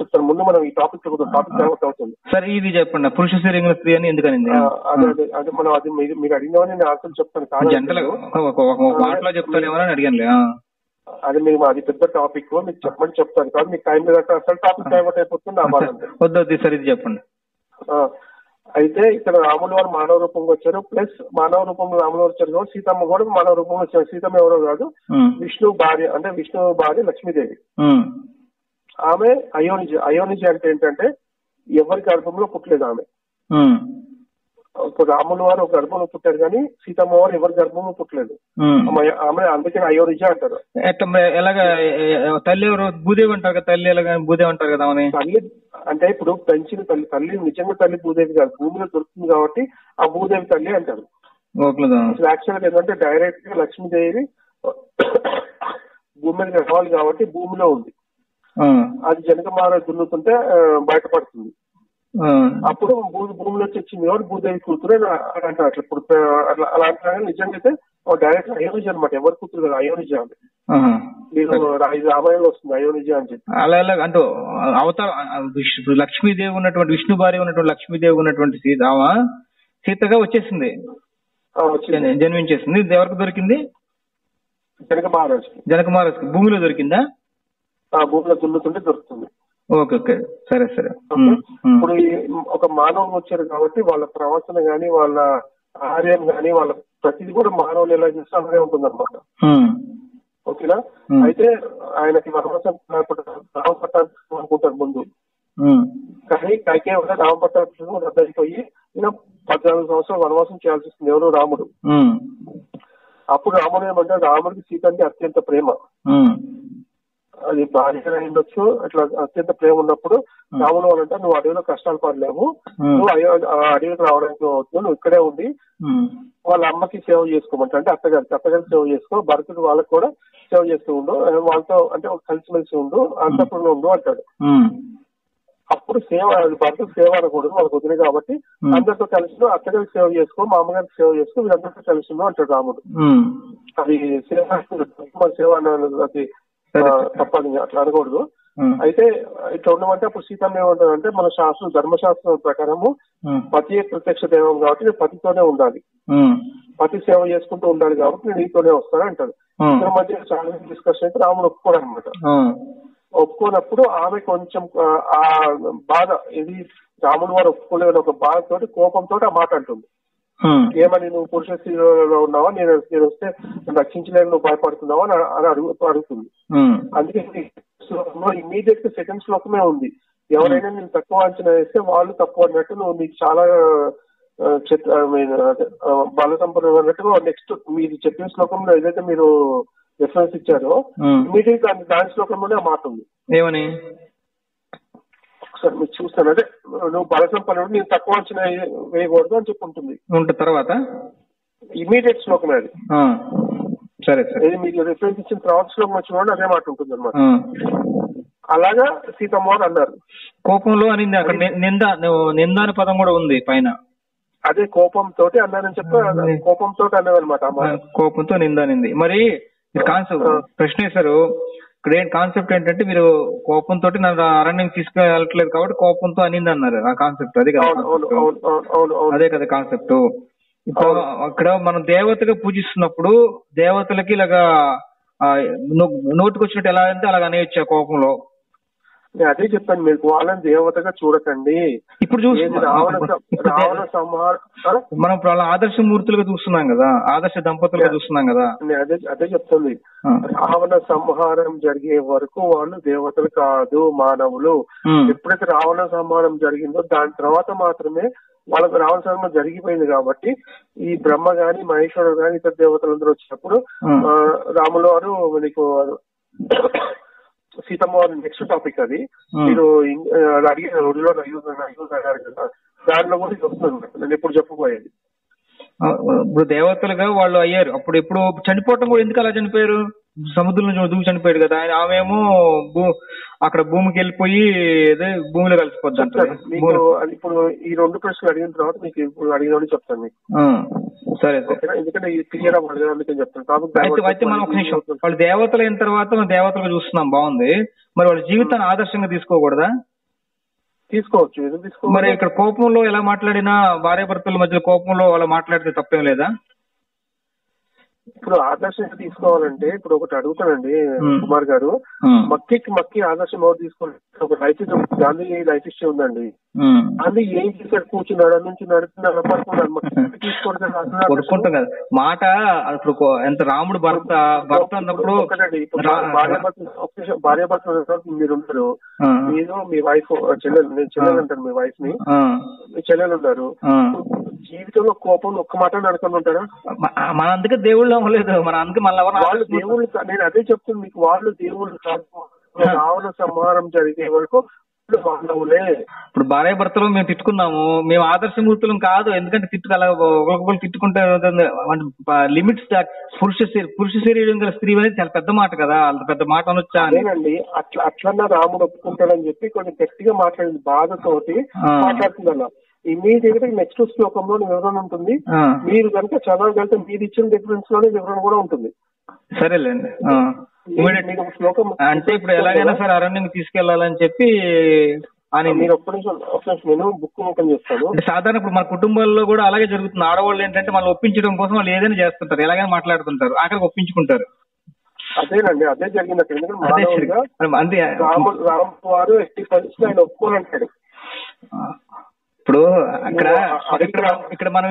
చెప్తాను. ముందు మనం ఈ టాపిక్ టాపిక్ డైవర్ట్ అవుతుంది. సరే ఇది చెప్పండి, పురుష శరీరంలో స్త్రీ అని ఎందుకని? అదే అదే అదే మనం అది మీరు అడిగినామని నేను ఆన్సర్ చెప్తాను. జనరల్ మాటలో చెప్తారేమో అని అడిగాను. అది మీరు అది పెద్ద టాపిక్ మీకు చెప్పమని చెప్తాను కాదు, మీకు టైం మీద అసలు టాపిక్ డైవర్ట్ అయిపోతుంది నా బాధ. వద్దు సరే ఇది చెప్పండి. అయితే ఇక్కడ రాములు వారు మానవ రూపంగా వచ్చారు, ప్లస్ మానవ రూపంలో రాములు వచ్చారు కాబట్టి సీతమ్మ కూడా మానవ రూపంలో వచ్చారు. సీతమ్మ ఎవరో కాదు, విష్ణు భార్య, అంటే విష్ణు భార్య లక్ష్మీదేవి. ఆమె అయోనిజ అంటే ఏంటంటే ఎవరి గర్భంలో పుట్టలేదు ఆమె. ఇప్పుడు రాములు వారు ఒక గర్భంలో పుట్టారు కానీ సీతమ్మ వారు ఎవరి గర్భంలో పుట్టలేదు. ఆమె అందుకని అయోనిజ అంటారు. ఎలాగా తల్లి ఎవరు? భూదేవి అంటారు కదా, తల్లి ఎలాగా భూదేవి అంటారు కదా. తల్లి అంటే ఇప్పుడు పెంచిన తల్లి నిజంగా తల్లి భూదేవి కాదు, భూమిలో దొరుకుతుంది కాబట్టి ఆ భూదేవి తల్లి అంటారు. యాక్చువల్గా ఏంటంటే డైరెక్ట్ గా లక్ష్మీదేవి భూమి మీద రావాలి కాబట్టి భూమిలో ఉంది, అది జనకమార దున్నుతుంటే బయటపడుతుంది. అప్పుడు భూమిలో వచ్చింది కాబట్టి భూదేవి కూతురు అని అంటారు. అట్లా ఇప్పుడు అలా నిజంగా అయితే డైరెక్ట్ అయోనిజ అనమాట, ఎవరి కూతురు కదా అయోనిజ అని. మీరు రామాయణంలో వస్తుంది అయోనిజ అని చెప్పి. అలా అంటూ అవతార లక్ష్మీదేవి ఉన్నటువంటి విష్ణు భార్య ఉన్నటువంటి లక్ష్మీదేవి ఉన్నటువంటి సీతగా వచ్చేసింది, జన్మించేసింది. ఎవరికి దొరికింది? జనక మహారాజుకి. భూమిలో దొరికిందా? భూమిలో దున్నుతుంటే దొరుకుతుంది. ఓకే ఓకే సరే సరే. ఇప్పుడు ఒక మానవులు వచ్చారు కాబట్టి వాళ్ళ ప్రవర్తన గాని వాళ్ళ ఆహార్యం గాని వాళ్ళ ప్రతిది కూడా మానవులు ఎలా చేస్తే అలాగే ఉంటుంది అనమాట. ఓకేనా? అయితే ఆయనకి వనవాసం రామ పట్టాభిషేకం అనుకుంటారు ముందు, కానీ కైకే వల్ల రామ పట్టాభిషేకం రద్దయిపోయి ఈయన 14 సంవత్సరాలు వనవాసం చేయాల్సి వస్తుంది. ఎవరు? రాముడు. అప్పుడు రాముడు ఏమంటారు, రాముడికి సీత అంటే అత్యంత ప్రేమ, అది భార్య ఉండొచ్చు, అట్లా అత్యంత ప్రేమ ఉన్నప్పుడు రాముడు అంటే నువ్వు అడవిలో కష్టాలు పడలేవు, నువ్వు అడవికి రావడానికి అవుతుంది, నువ్వు ఇక్కడే ఉండి వాళ్ళ అమ్మకి సేవ చేసుకోమంట, అంటే అత్తగారికి సేవ చేసుకో, భరతుడు వాళ్ళకి కూడా సేవ చేస్తూ ఉండు, వాళ్ళతో అంటే కలిసిమెలిసి ఉండు, అంతఃపురంలో ఉండు అంటాడు. అప్పుడు సేవ, భరతుడు సేవ అనకూడదు, వాళ్ళకి వదిలే కాబట్టి అందరితో కలిసి అత్తగారికి సేవ చేసుకో, మా అమ్మగారికి సేవ చేసుకో, వీళ్ళందరితో కలిసి ఉండు అంటాడు రాముడు. అది సేవ అది తప్పని అట్లా అనకూడదు. అయితే ఇట్లా ఉండమంటే అప్పుడు సీతమ్మ ఏమంటారంటే మన ధర్మశాస్త్రం ప్రకారము పతి ప్రత్యక్ష దైవం కాబట్టి నేను పతితోనే ఉండాలి, పతి సేవ చేసుకుంటూ ఉండాలి కాబట్టి నేను నీతోనే వస్తాను అంటాడు. ఇద్దరి మధ్య చాలా డిస్కషన్ అయితే రాముడు ఒప్పుకోడు అనమాట. ఒప్పుకోనప్పుడు ఆమె కొంచెం ఆ బాధ, ఇది రాముడు వారు ఒప్పుకోలేని ఒక బాధతోటి కోపంతో ఆ మాట అంటుంది. ఏమని, నువ్వు పురుష స్త్రీలో ఉన్నావా, నేను వస్తే రక్షించలేని నువ్వు భయపడుతున్నావా అని అడుగుతుంది. అందుకే ఇమీడియట్ గా సెకండ్ శ్లోకమే ఉంది, ఎవరైనా నేను తక్కువ అంచనా వేస్తే వాళ్ళు తక్కువ అన్నట్టు, నువ్వు నీకు చాలా బల సంపన్నం అన్నట్టుగా నెక్స్ట్ మీరు చెప్పిన శ్లోకంలో ఏదైతే మీరు రెఫరెన్స్ ఇచ్చారో ఇమీడియట్ దాని శ్లోకంలోనే ఆ మాట ఉంది. ఏమని ఒకసారి మీరు చూస్తాను, అదే నువ్వు బల సంపన్నుడు, నేను తక్కువ అంచనా వేయకూడదు అని చెప్పి ఉంటుంది. తర్వాత ఇమీడియట్ శ్లోకమే అది. సరే సరే, మీరు రిఫరెన్స్ ఇచ్చిన తర్వాత శ్లోకం చూడండి, అదే మాట ఉంటుంది అనమాట. అలాగా సీతమ్మ అన్నారు. కోపంలో అనింది, అక్కడ నింద అనే పదం కూడా ఉంది పైన. అదే కోపంతో అన్నారని చెప్పి కోపంతో అన్నదనమాట. కోపంతో నిందానింది. మరి కాన్సెప్ట్ ప్రశ్న వేశారు ఇక్కడ. కాన్సెప్ట్ ఏంటంటే మీరు కోపంతో నన్ను అరణ్యం తీసుకెళ్ళట్లేదు కాబట్టి కోపంతో అనింది అన్నారు. ఆ కాన్సెప్ట్ అదే కదా, అదే కదా కాన్సెప్ట్. ఇప్పుడు అక్కడ మనం దేవతగా పూజిస్తున్నప్పుడు దేవతలకి ఇలాగా నోటికి వచ్చినట్టు ఎలా అంటే అలాగ అనేయచ్చు కోపంలో. నేను అదే చెప్పాను మీకు, వాళ్ళని దేవతగా చూడకండి. ఇప్పుడు మనం ఆదర్శ మూర్తులుగా చూస్తున్నాం కదా, ఆదర్శ దంపతులుగా చూస్తున్నాం కదా. అదే చెప్తుంది, రావణ సంహారం జరిగే వరకు వాళ్ళు దేవతలు కాదు, మానవులు. ఎప్పుడైతే రావణ సంహారం జరిగిందో దాని తర్వాత మాత్రమే వాళ్ళకు రావణ సంహారం జరిగిపోయింది కాబట్టి ఈ బ్రహ్మ గాని మహేశ్వరుడు గాని ఇతర దేవతలందరూ వచ్చినప్పుడు రాముల వారు నీకు సీతమ్మ వారి నెక్స్ట్ టాపిక్ అది మీరు అడిగిన రోజులో అన్నారు కదా, దాంట్లో కూడా ఇది వస్తుంది. నేను ఎప్పుడు చెప్పబోయేది ఇప్పుడు దేవతలుగా వాళ్ళు అయ్యారు. అప్పుడు ఎప్పుడు చనిపోవటం కూడా ఎందుకు అలా చనిపోయారు? సముద్రంలో దూకి చనిపోయాడు కదా. ఆమెమో అక్కడ భూమికి వెళ్ళిపోయి భూమిలో కలిసిపోద్ది అంటారు. ఇప్పుడు ఈ 2 ప్రశ్నలు అడిగిన తర్వాత మీకు ఇప్పుడు అడిగిన చెప్తాను మీకు. సరే ఎందుకంటే ఇది క్లియర్ అవ్వడానికి చెప్తాను. అయితే మనం ఒక నిమిషం, వాళ్ళు దేవతలు అయిన తర్వాత మనం దేవతలుగా చూస్తున్నాం, బాగుంది. మరి వాళ్ళ జీవితాన్ని ఆదర్శంగా తీసుకోకూడదా? తీసుకోవచ్చు, ఎందుకు తీసుకోవాలి? మరి ఇక్కడ కోపంలో ఎలా మాట్లాడినా భార్య భర్తల మధ్య కోపంలో అలా మాట్లాడితే తప్పేం లేదా? ఇప్పుడు ఆదర్శంగా తీసుకోవాలంటే ఇప్పుడు ఒకటి అడుగుతానండి కుమార్ గారు, మక్కి ఆదర్శం ఎవరు తీసుకోవాలి? ఒక లైఫ్ గాంధీ లైఫ్ హిస్టరీ ఉందండి. గాంధీ ఏం చేశాడు? కూర్చున్నాడు నుంచి నడుస్తున్నాడు తీసుకోవడం కదా మాట. ఇప్పుడు ఎంత రాముడు భర్త అన్నప్పుడు భార్య భర్త మీరు ఉంటారు, మీరు మీ వైఫ్ చెల్లెలు, నేను చెల్లెలు అంటాను మీ వైఫ్ ని, మీ చెల్లెలు ఉన్నారు. జీవితంలో కోపం ఒక్క మాట నడుకొని ఉంటారా? మన అందుకే దేవుళ్ళు అవ్వలేదు, మన అందుకే మళ్ళీ వాళ్ళు దేవుళ్ళు. నేను అదే చెప్తున్నాను మీకు, వాళ్ళు దేవుళ్ళు కాదు. రావణ సంహారం జరిగే వరకు ఇప్పుడు భార్య భర్తలు మేము తిట్టుకున్నాము, మేము ఆదర్శమూర్తులం కాదు. ఎందుకంటే ఒకరికొకరు తిట్టుకుంటే లిమిట్స్ పురుష శరీరం గల స్త్రీ అనేది చాలా పెద్ద మాట కదా, అంత పెద్ద మాట అనొచ్చా? అదేనండి, అట్లన్నా రాముడు ఒప్పుకుంటాడని చెప్పి కొంచెం గట్టిగా మాట్లాడింది, బాధతోటి మాట్లాడుతుందన్న. ఇమీడియట్ గా నెక్స్ట్ శ్లోకంలో వివరణ ఉంటుంది. మీరు కనుక చదవగలిగితే మీరు ఇచ్చిన డిఫరెన్స్ లోనే వివరణ కూడా ఉంటుంది. సరేలేండి. అంటే ఇప్పుడు ఎలాగైనా సరే అరణ్యం తీసుకెళ్లాలని చెప్పి మీరు ఒక్క నిమిషం నేను బుక్ ఓపెన్ చేస్తాను. సాధారణ ఇప్పుడు మన కుటుంబాల్లో కూడా అలాగే జరుగుతుంది. ఆడవాళ్ళు ఏంటంటే వాళ్ళు ఒప్పించడం కోసం వాళ్ళు ఏదైనా చేస్తుంటారు, ఎలాగైనా మాట్లాడుతుంటారు, ఆఖరికి ఒప్పించుకుంటారు. అదేనండి, అదే జరిగింది అక్కడ. ఎందుకంటే రాము వారు ఎట్టి పరిస్థితి ఆయన ఒప్పుకోనంటాడు. ఇప్పుడు ఇక్కడ మనం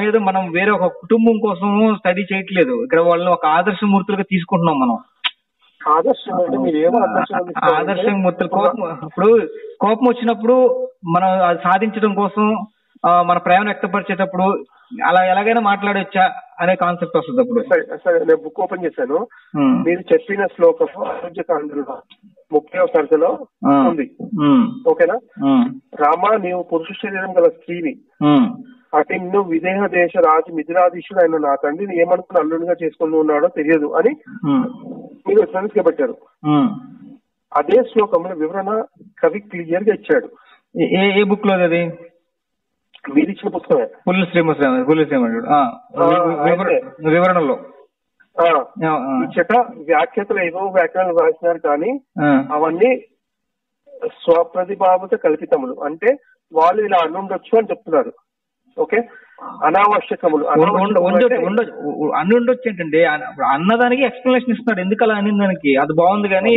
వేరే ఒక కుటుంబం కోసం స్టడీ చేయట్లేదు, ఇక్కడ వాళ్ళని ఒక ఆదర్శమూర్తులుగా తీసుకుంటున్నాం మనం. ఆదర్శమూర్తులు ఇప్పుడు కోపం వచ్చినప్పుడు మనం అది సాధించడం కోసం మన ప్రేమ వ్యక్తపరిచేటప్పుడు అలా ఎలాగైనా మాట్లాడొచ్చా అనే కాన్సెప్ట్ వస్తుంది. అప్పుడు సరే నేను బుక్ ఓపెన్ చేశాను. మీరు చెప్పిన శ్లోకం ఆరోగ్యకాండలో 30వ సర్గలో ఉంది. ఓకేనా? రామ, నీవు పురుష శరీరం గల స్త్రీని, అటు నిన్ను విదేహ దేశ రాజు మిథిలాధీశుడు ఆయన నా తండ్రి ఏమనుకుని అల్లుడిగా చేసుకుని ఉన్నాడో తెలియదు అని మీరు రిఫరెన్స్ గా పెట్టారు. అదే శ్లోకంలో వివరణ కవి క్లియర్ గా ఇచ్చాడు. ఏ బుక్ లో అది? మీరు ఇచ్చిన పుస్తకమే, వివరణలో ఇచ్చట వ్యాఖ్యాతలు ఏవో వ్యాఖ్యానాలు రాసినారు, కానీ అవన్నీ స్వప్రతిభావిత కల్పితములు. అంటే వాళ్ళు ఇలా అనుండొచ్చు అని చెప్తున్నారు. ఓకే, అనావశ్యకములు అనుండొచ్చు ఏంటండి? అన్నదానికి ఎక్స్ప్లెనేషన్ ఇస్తున్నాడు, ఎందుకు అలా అని దానికి అది బాగుంది. కానీ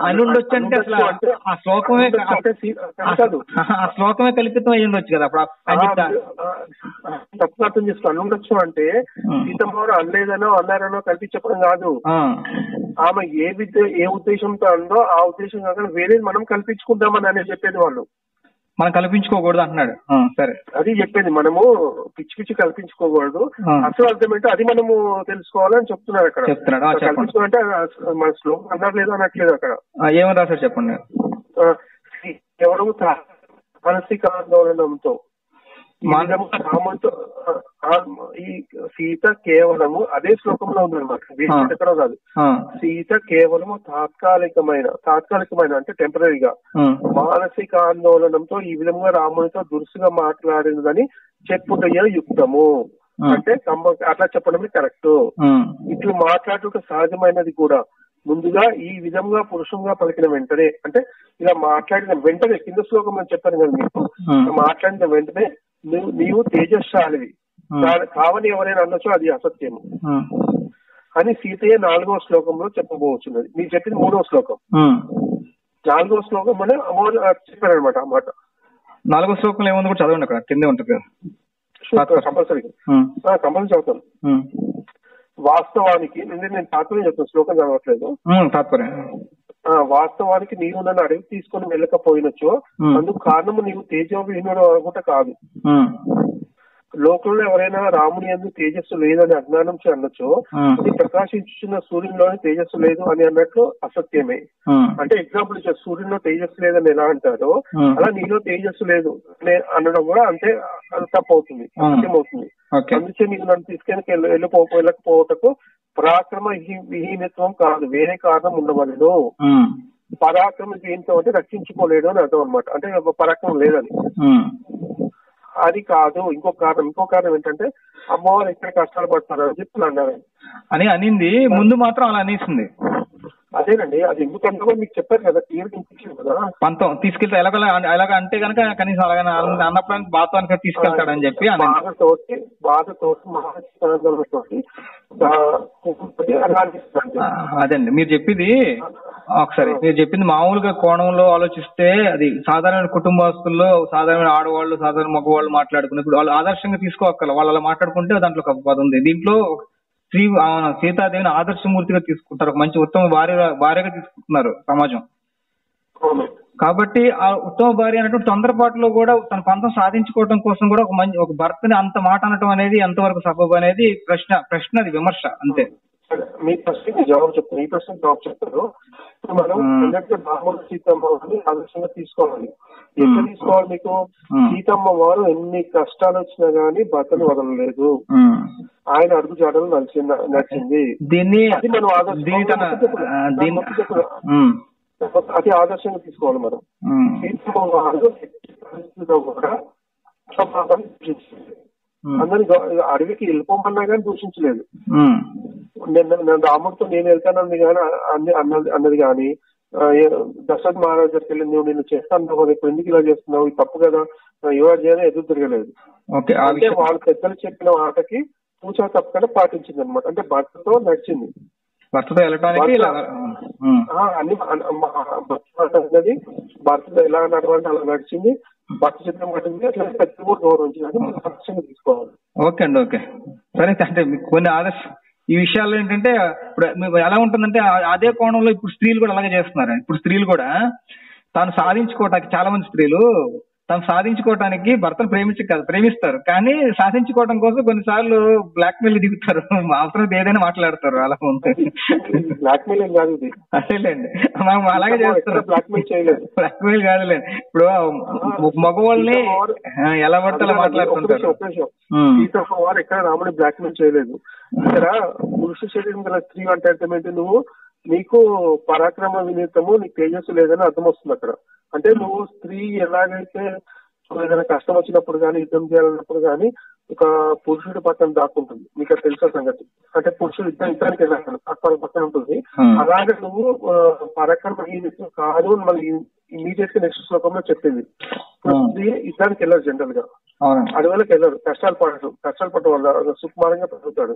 అనుండొచ్చు అంటే అసలు ఆ శ్లోకమే కల్పితం అయ్యి ఉండొచ్చు కదా. తప్పు అర్థం చేసుకో. అనుండొచ్చు అంటే సీతమ్మ అనలేదనో అన్నారనో కల్పించడం కాదు. ఆమె ఏ ఉద్దేశంతో అందో ఆ ఉద్దేశం కాకుండా వేరేది మనం కల్పించుకుంటామని అనేది చెప్పేది వాళ్ళు. మనం కల్పించుకోకూడదు అంటున్నాడు. సరే, అది చెప్పేది. మనము పిచ్చి పిచ్చి కల్పించుకోకూడదు, అసలు అర్థం ఏంటో అది మనము తెలుసుకోవాలని చెప్తున్నారు అక్కడ. కల్పించుకోవాలంటే మన శ్లోకం అన్నారు లేదు అనట్లేదు అక్కడ. ఏమని రాశారు చెప్పండి. కేవలం మానసిక ఆందోళనంతో రాముడితో ఈ సీత కేవలము అదే శ్లోకంలో ఉందన్నమాట, ఎక్కడో కాదు. సీత కేవలము తాత్కాలికమైన అంటే టెంపరీగా మానసిక ఆందోళనంతో ఈ విధంగా రాముడితో దురుసుగా మాట్లాడినదని చెప్పుటయ్యే యుక్తము. అంటే అట్లా చెప్పడమే కరెక్ట్. ఇట్లు మాట్లాడుట సహజమైనది కూడా. ముందుగా ఈ విధంగా పురుషంగా పలికిన వెంటనే, అంటే ఇలా మాట్లాడిన వెంటనే, కింద శ్లోకం చెప్పాను కదా మీకు, మాట్లాడిన వెంటనే నీవు తేజస్శాలివి కావని ఎవరైనా అనొచ్చు, అది అసత్యము అని సీతయ్య 4వ శ్లోకంలో చెప్పబోతున్నది. మీరు చెప్పింది 3వ శ్లోకం. 4వ శ్లోకం అనే అమోర్ చెప్పారు అనమాట. ఆ మాట 4వ శ్లోకంలో ఏముంది కూడా చదవండి, అక్కడ కిందే ఉంటుంది. కంపల్సరీ చదువుతాను. వాస్తవానికి నేను తాత్పర్యం చెప్తాను, శ్లోకం చదవట్లేదు. వాస్తవానికి నీవు నన్ను అడిగి తీసుకుని వెళ్ళకపోయినచో అందుకు కారణము నీవు తేజోవిహీనుడు అనుకుంటా కాదు. లోకంలో ఎవరైనా రాముని యందు తేజస్సు లేదని అజ్ఞానం అనొచ్చు, అది ప్రకాశించున్న సూర్యునిలోని తేజస్సు లేదు అని అన్నట్లు అసత్యమే. అంటే ఎగ్జాంపుల్ ఇచ్చారు, సూర్యునిలో తేజస్సు లేదని ఎలా అంటారో అలా నీలో తేజస్సు లేదు అనడం కూడా అంతే తప్పవుతుంది, అసత్యం అవుతుంది. అందుకే నీకు నన్ను తీసుకెళ్ళి వెళ్ళకపోవటకు పరాక్రమ విహీనత్వం కాదు, వేరే కారణం ఉండవలను. పరాక్రమ విహీనత్వం అంటే రక్షించుకోలేడు అని అర్థం అనమాట, అంటే పరాక్రమం లేదని. అది కాదు, ఇంకో కారణం ఏంటంటే అమ్మవారు ఎక్కడ కష్టాలు పడతారు అని చెప్పి అన్నారు అని అనింది. ముందు మాత్రం అలా అనేసింది. అదేనండి, అది ఎందుకంటే మీకు చెప్పారు కదా, క్లియర్ ఇన్ఫెక్షన్ కదా, పంతం తీసుకెళ్తే ఎలాగ అంటే కనుక కనీసం అలాగే అన్నప్పుడు బాత్వానికి తీసుకెళ్తాడని చెప్పి అదండి మీరు చెప్పింది. ఒకసారి మీరు చెప్పింది మామూలుగా కోణంలో ఆలోచిస్తే అది సాధారణ కుటుంబస్తుల్లో సాధారణ ఆడవాళ్ళు సాధారణ మగవాళ్ళు మాట్లాడుకున్నప్పుడు వాళ్ళు ఆదర్శంగా తీసుకోవాలి. వాళ్ళు అలా మాట్లాడుకుంటే దాంట్లో ఒక పద ఉంది. దీంట్లో సీతాదేవిని ఆదర్శమూర్తిగా తీసుకుంటారు, ఒక మంచి ఉత్తమ భార్యగా తీసుకుంటున్నారు సమాజం. కాబట్టి ఆ ఉత్తమ భార్య అనేటువంటి తొందరపాటులో కూడా తన పంతం సాధించుకోవడం కోసం కూడా ఒక భర్తని అంత మాట అనటం అనేది ఎంతవరకు సబబు అనేది ప్రశ్న అది విమర్శ అంతే. మీ ప్రశ్నకి జవాబు చెప్తాను, ఈ ప్రశ్నకి జవాబు చెప్తాను. మనం రాముడు సీతమ్మ వారిని ఆదర్శంగా తీసుకోవాలి. ఎట్లా తీసుకోవాలి? మీకు సీతమ్మ వారు ఎన్ని కష్టాలు వచ్చినా గానీ భర్తను వదలలేదు, ఆయన అడుగు జాడలు నడిచింది. మనం అది ఆదర్శంగా తీసుకోవాలి మనం. సీతమ్మ వారు పరిస్థితిలో కూడా అందరినీ అడవికి వెళ్ళిపోమన్నా కానీ దూషించలేదు. నేను రాముడితో నేను వెళ్తానన్నది కానీ అన్నది కానీ, దశరథ మహారాజు దగ్గరికి వెళ్ళి నువ్వు నేను చేస్తాను ఇప్పుడు ఎందుకు ఇలా చేస్తున్నావు, ఇది తప్పు కదా, ఎవరు చేయని ఎదురు తిరగలేదు. అంటే వాళ్ళ పెద్దలు చెప్పిన మాటకి పూచా తప్పకుండా పాటించింది అనమాట. అంటే భర్తతో నడిచింది, భర్తతో వెళ్ళటానికి అన్ని అన్నది భర్తతో ఎలా నడవాలంటే అలా నడిచింది. భర్త చిత్రం పట్టింది, అట్లా పెద్ద కూడా గౌరవించింది. మనం ఆదర్శంగా తీసుకోవాలి. ఓకే అండి, ఓకే సరే. అంటే మీకు కొన్ని ఈ విషయాల్లో ఏంటంటే ఇప్పుడు ఎలా ఉంటుందంటే అదే కోణంలో ఇప్పుడు స్త్రీలు కూడా అలాగే చేస్తున్నారు. ఇప్పుడు స్త్రీలు కూడా తాను సాధించుకోవటానికి చాలా మంది స్త్రీలు తాను సాధించుకోవటానికి భర్తను ప్రేమిస్తారు, కానీ సాధించుకోవడం కోసం కొన్నిసార్లు బ్లాక్ మెయిల్ దిగుతారు, అవసరం ఏదైనా మాట్లాడతారు. అలా ఉంటుంది. అదేలేండి, మనం అలాగే చేస్తారు. బ్లాక్ మెయిల్ కాదులేండి. ఇప్పుడు మగవాళ్ళని ఎలా పడితే అలా మాట్లాడుతుంటారు. వారు ఎక్కడ రాముడి బ్లాక్ మెయిల్ చేయలేదు. ఇక్కడ పురుష శరీరం గల స్త్రీ అంటే అర్థమైతే నువ్వు నీకు పరాక్రమ వినీతము నీకు తేజస్సు లేదని అర్థం వస్తుంది అక్కడ. అంటే నువ్వు స్త్రీ ఎలాగైతే ఏదైనా కష్టం వచ్చినప్పుడు కానీ యుద్ధం చేయాలన్నప్పుడు కానీ ఒక పురుషుడి పక్కన దాక్కుంటుంది, మీకు అది తెలిసిన సంగతి. అంటే పురుషుడు యుద్ధానికి వెళ్ళాలి పక్కన ఉంటుంది. అలాగే నువ్వు పరాక్రమ వినీతం కాదు మళ్ళీ ఇమీడియట్ గా నెక్స్ట్ శ్లోకంలో చెప్పింది. స్త్రీ యుద్ధానికి వెళ్ళారు, జనరల్ గా అడవులకు వెళ్ళారు, కష్టాలు పడటం వల్ల సుకుమారంగా పెరుగుతాడు.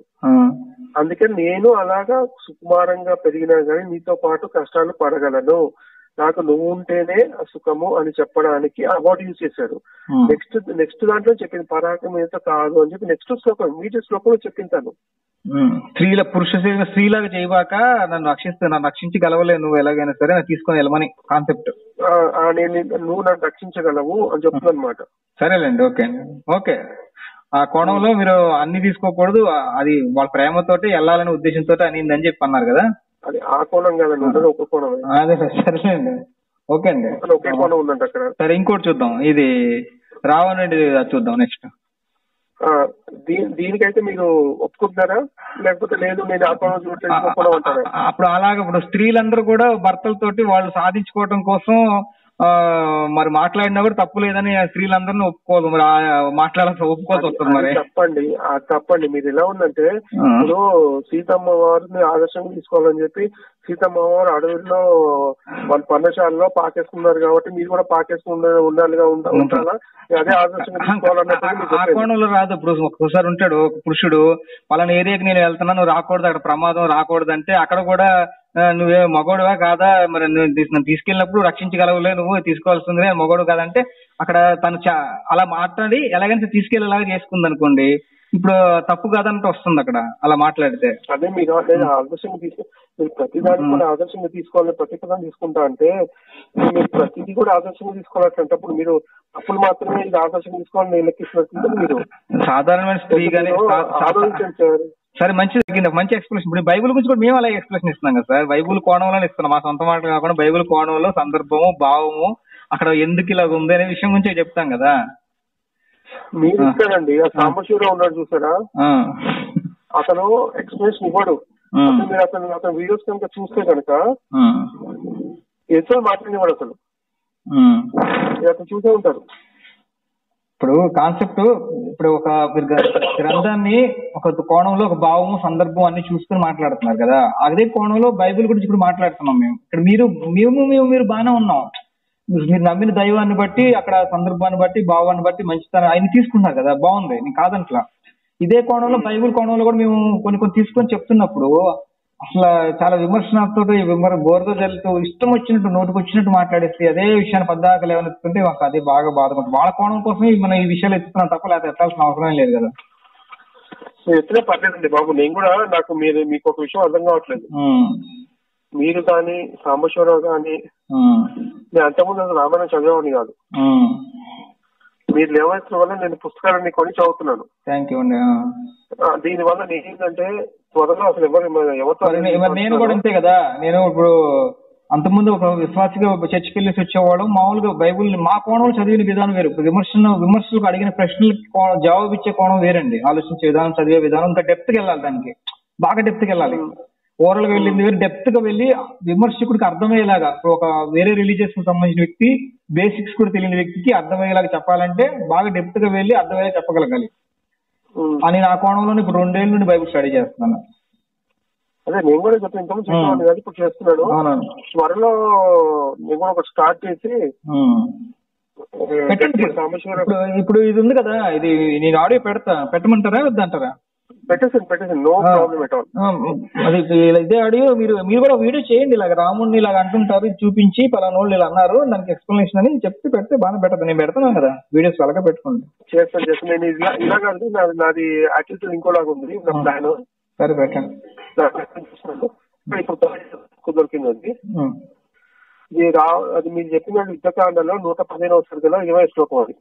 అందుకని నేను అలాగా సుకుమారంగా పెరిగినా గానీ నీతో పాటు కష్టాలు పడగలను, నాకు నువ్వు ఉంటేనే సుఖము అని చెప్పడానికి ఆ వర్డ్ యూజ్ చేశాడు. నెక్స్ట్ దాంట్లో చెప్పింది పరాక్రమేత కాదు అని చెప్పి నెక్స్ట్ శ్లోకం ఇమీడియట్ శ్లోకంలో చెప్పింటాను. స్త్రీలాగా చేయబాక నన్ను రక్షించి గెలవలే నువ్వు ఎలాగైనా సరే తీసుకొని వెళ్ళమని కాన్సెప్ట్. నువ్వు నన్ను రక్షించగలవు అని చెప్తున్నా అనమాట. సరేలేండి, ఓకే అండి, ఓకే. ఆ కోణంలో మీరు అన్ని తీసుకోకూడదు, అది వాళ్ళ ప్రేమతోటి వెళ్ళాలనే ఉద్దేశంతో అనిందని చెప్పి అన్నారు కదా. అది ఆ కోణం కదండి, ఒక కోణం. అదే సరేలేండి, ఓకే అండి, ఒకే కోణం ఉందండి అక్కడ. సరే ఇంకోటి చూద్దాం, ఇది రావణుడి చూద్దాం నెక్స్ట్. దీనికైతే మీరు ఒప్పుకుంటున్నారా లేకపోతే లేదు నేను ఆ కోణం చూడటం అంటారా? అప్పుడు అలాగే ఇప్పుడు స్త్రీలందరూ కూడా భర్తలతోటి వాళ్ళు సాధించుకోవడం కోసం మరి మాట్లాడినా కూడా తప్పు లేదని స్త్రీలందరినీ ఒప్పుకోదు, మరి ఒప్పుకోవాల్సి వస్తుంది. మరి తప్పండి. మీరు ఎలా ఉందంటే ఇప్పుడు సీతమ్మ వారిని ఆదర్శంగా తీసుకోవాలని చెప్పి సీతమ్మ వారు అడవిలో వాళ్ళ పర్ణశాలలో పాకేసుకున్నారు కాబట్టి మీరు కూడా పాకేసుకుని ఉండాలిగా ఉండాలా, అదే ఆదర్శంగా తీసుకోవాలన్నట్టు. ఆ కోణంలో రాదు. ఇప్పుడు ఒక్కోసారి ఉంటాడు ఒక పురుషుడు, వాళ్ళని ఏరియాకి నేను వెళ్తున్నా నువ్వు రాకూడదు, అక్కడ ప్రమాదం రాకూడదు అంటే అక్కడ కూడా నువ్వే మగోడువా కాదా, మరి నన్ను తీసుకెళ్ళినప్పుడు రక్షించగలవులే, నువ్వు తీసుకోవాల్సిందే మగోడు కాదంటే అక్కడ తను అలా మాట్లాడి ఎలాగైనా తీసుకెళ్లేలాగా చేసుకుంది అనుకోండి, ఇప్పుడు తప్పు కాదంటే వస్తుంది అక్కడ అలా మాట్లాడితే. అదే మీరు ఆదర్శంగా మీరు ప్రతిదాన్ని కూడా ఆదర్శంగా తీసుకోవాలి, ప్రతి పదాన్ని తీసుకుంటా అంటే మీరు ప్రతిదీ కూడా ఆదర్శంగా తీసుకోవాలంటే అప్పుడు మీరు అప్పుడు మాత్రమే ఇది ఆదర్శంగా తీసుకోవాలని నేను లెక్కిస్తున్నట్టు మీరు సాధారణమైన స్త్రీ కానీ ఆలోచించండి సార్. సరే మంచి ఎక్స్ప్లెనేషన్. ఇప్పుడు బైబుల్ గురించి కూడా మేము అలాగే ఎక్స్ప్లెనేషన్ ఇస్తున్నాం కదా సార్, బైబుల్ కోణంలోనే ఇస్తున్నాం, మా సొంత మాటలు కాకుండా బైబుల్ కోణంలో సందర్భము భావము అక్కడ ఎందుకు ఇలా ఉంది అనే విషయం గురించి చెప్తాం కదా. మీరు ఇస్తారండి, ఆ సాంబశివరావు ఉన్నాడు చూసారా, అతను ఎక్స్ప్లెనేషన్ ఇవ్వడు. మీరు అతను వీడియోస్ కనుక చూస్తే కనుక ఎన్నో మాట్లాడినవాడు అసలు, అతను చూసే ఉంటారు. ఇప్పుడు కాన్సెప్ట్ ఇప్పుడు ఒక గ్రంథాన్ని ఒక కోణంలో ఒక భావము సందర్భం అన్ని చూసుకుని మాట్లాడుతున్నారు కదా, అదే కోణంలో బైబిల్ గురించి ఇప్పుడు మాట్లాడుతున్నాం మేము. ఇక్కడ మీరు బాగానే ఉన్నాం. మీరు నమ్మిన దైవాన్ని బట్టి అక్కడ సందర్భాన్ని బట్టి భావాన్ని బట్టి మంచితనం ఆయన తీసుకున్నారు కదా, బాగుంది, నేను కాదంట్లా. ఇదే కోణంలో బైబిల్ కోణంలో కూడా మేము కొన్ని తీసుకొని చెప్తున్నప్పుడు అసలు చాలా విమర్శనాలతో బోర్దో జల్లుతూ ఇష్టం వచ్చినట్టు నోటికి వచ్చినట్టు మాట్లాడేసి అదే విషయాన్ని పద్దాకలు ఏమనిస్తుంటే మాకు అది బాగా బాధపడుతుంది. వాళ్ళ కోణం కోసమే మనం ఈ విషయాలు ఎత్తుతున్నాం తప్ప లేకపోతే ఎత్తాల్సిన అవసరం లేదు కదా. ఎత్తునే పర్లేదండి బాబు. నేను కూడా మీకు ఒక విషయం అర్థం కావట్లేదు. మీరు కానీ సాంబశివరావు కానీ నేను అంతకుముందు రామాయణం చదివేవాడిని కాదు. మీరు లేవనెత్తిన వల్ల నేను పుస్తకాలన్నీ కొని చదువుతున్నాను. దీని వల్ల నేనేంటంటే త్వరలో అసలు ఎవరితో నేను కూడా అంతే కదా. నేను ఇప్పుడు అంతకుముందు ఒక విశ్వాసగా చర్చికి వెళ్ళేసి వచ్చేవాడు. మామూలుగా బైబుల్ మా కోణంలో చదివిన విధానం వేరు. విమర్శలకు అడిగిన ప్రశ్నలకు జవాబు ఇచ్చే కోణం వేరండి. ఆలోచించే విధానం, చదివే విధానం ఇంకా డెప్త్ కి వెళ్ళాలి. దానికి బాగా డెప్త్ కి వెళ్ళాలి. ఓవరాల్ గా వెళ్ళింది వేరు, డెప్త్ గా వెళ్ళి విమర్శకుడికి అర్థమయ్యేలాగా ఒక వేరే రిలీజియస్ కు సంబంధించిన వ్యక్తి బేసిక్స్ కూడా తెలియని వ్యక్తికి అర్థమయ్యేలాగా చెప్పాలంటే బాగా డెప్త్ గా వెళ్ళి అర్థమయ్యేలా చెప్పగలగాలి అని నా కోణంలో ఇప్పుడు 2 ఏళ్ళ నుండి బైబిల్ స్టడీ చేస్తున్నాను. అదే నేను కూడా చెప్పాను కదా, ఇప్పుడు చేస్తున్నాను. త్వరలో నేను కూడా ఒకటి స్టార్ట్ చేసి ఇప్పుడు ఇది ఉంది కదా, ఇది నేను ఆడియో పెట్టమంటారా వద్దంటారా? పెట్టేసాను, నో ప్రాబ్లం ఎట్ ఆల్. అది ఇదే ఆడియో మీరు కూడా వీడియో చేయండి. ఇలాగ రాముడిని ఇలాగ అంటుంటారు, చూపించి పలానోళ్ళు ఇలా అన్నారు, దానికి ఎక్స్ప్లెనేషన్ అని చెప్తే పెడితే బాగా బెటర్. నేను పెడతాను కదా వీడియోస్, అలాగే పెట్టుకోండి. చేస్తాను. నేను ఇలాగంటే నాది యాక్చువల్ ఇంకోలాగా ఉంది నా ప్లాన్. సరే పెట్టండి. ఇప్పుడు దొరికింది అది. అది మీరు చెప్పిన యుద్ధకాండలో 115వ సరిగ్గా 20వ శ్లోకం అది.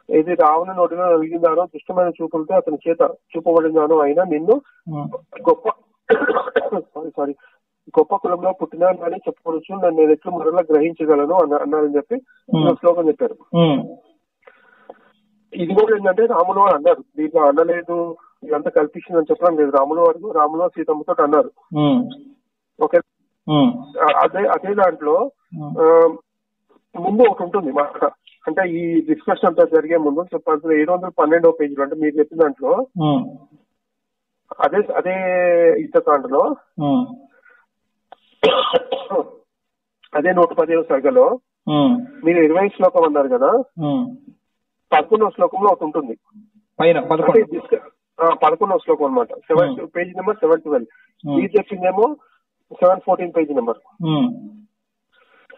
ఇది రావణ నోటిలో నలిగిందానో దుష్టమైన చూపులతో అతని చేత చూపబడిందానో అయినా నిన్ను గొప్ప కులంలో పుట్టినా అని చెప్పుకోవచ్చు, నన్ను నేను ఎట్లు మరలా గ్రహించగలను అన్నారని చెప్పి శ్లోకం చెప్పారు. ఇది కూడా ఏంటంటే రాములు వారు అన్నారు, దీంట్లో అనలేదు, ఇదంతా కల్పించిందని చెప్పడం లేదు. రాములు సీతమ్మతో అన్నారు. ఓకే, అదే దాంట్లో ముందు ఒకటి ఉంటుంది మాట. అంటే ఈ డిస్కషన్ అంతా జరిగే ముందు 712వ పేజీలో, అంటే మీరు చెప్పిన దాంట్లో అదే యుద్ధకాండలో అదే 115వ సరిగలో మీరు 20వ శ్లోకం అన్నారు కదా, 11వ శ్లోకంలో ఒకటి ఉంటుంది. 11వ శ్లోకం అనమాట, పేజీ నెంబర్ 712. మీరు చెప్పిందేమో 714 పేజీ నెంబర్.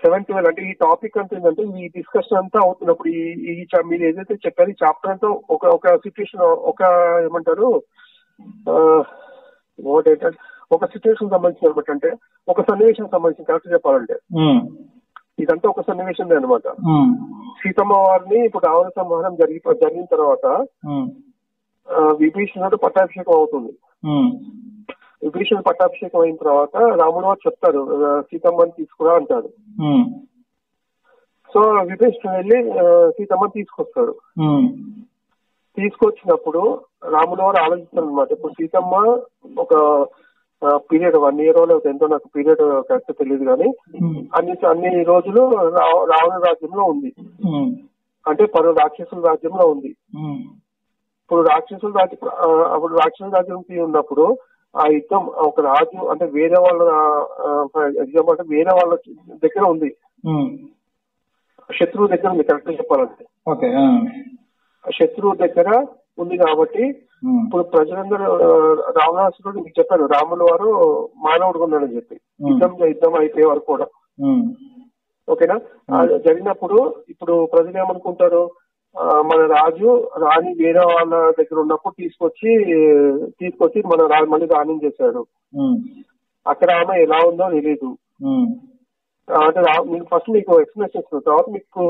712 అంటే ఈ టాపిక్ అంతా ఏంటంటే ఈ డిస్కషన్ అంతా అవుతున్నప్పుడు మీరు ఏదైతే చెప్పారు ఈ చాప్టర్ అంతా ఒక సిచ్యువేషన్, ఒక ఏమంటారు ఒక సిచ్యువేషన్ సంబంధించిన అనమాట. అంటే ఒక సన్నివేశం సంబంధించిన, కరెక్ట్ చెప్పాలంటే ఇదంతా ఒక సన్నివేశం అనమాట. సీతమ్మ వారిని ఇప్పుడు రావణ సంహారం జరిగిన తర్వాత విభీషణుడు పట్టాభిషేకం అవుతుంది. విభీషణుడు పట్టాభిషేకం అయిన తర్వాత రాముడు వారు చెప్తారు సీతమ్మని తీసుకురా అంటాడు. సో విభీషణుడు వెళ్ళి సీతమ్మని తీసుకొస్తాడు. తీసుకొచ్చినప్పుడు రాముడు వారు ఆలోచిస్తారు అనమాట, ఇప్పుడు సీతమ్మ ఒక పీరియడ్ 1 year లేకపోతే ఎంతో, నాకు పీరియడ్ కరెక్ట్ తెలియదు కానీ అన్ని రోజులు రావణ రాజ్యంలో ఉంది. అంటే 10 రాక్షసుల రాజ్యంలో ఉంది. ఇప్పుడు రాక్షసుల రాజ్యం ఉన్నప్పుడు ఆ యుద్ధం ఒక రాజు అంటే వేరే వాళ్ళ దగ్గర ఉంది, శత్రువు దగ్గర ఉంది. కరెక్ట్ చెప్పాలంటే శత్రువు దగ్గర ఉంది కాబట్టి ఇప్పుడు ప్రజలందరూ రావణాసురుడు మీకు చెప్పారు, రాముల వారు మానవుడుగా ఉన్నాడని చెప్పి యుద్ధం అయిపోయే వరకు కూడా. ఓకేనా, జరిగినప్పుడు ఇప్పుడు ప్రజలు ఏమనుకుంటారు, మన రాణి వేరే వాళ్ళ దగ్గర ఉన్నప్పుడు తీసుకొచ్చి మళ్ళీ రాణి చేశాడు. అక్కడ ఆమె ఎలా ఉందో తెలీదు. అంటే మీకు ఫస్ట్ మీకు ఎక్స్ప్లెనేషన్ ఇస్తాను, తర్వాత మీకు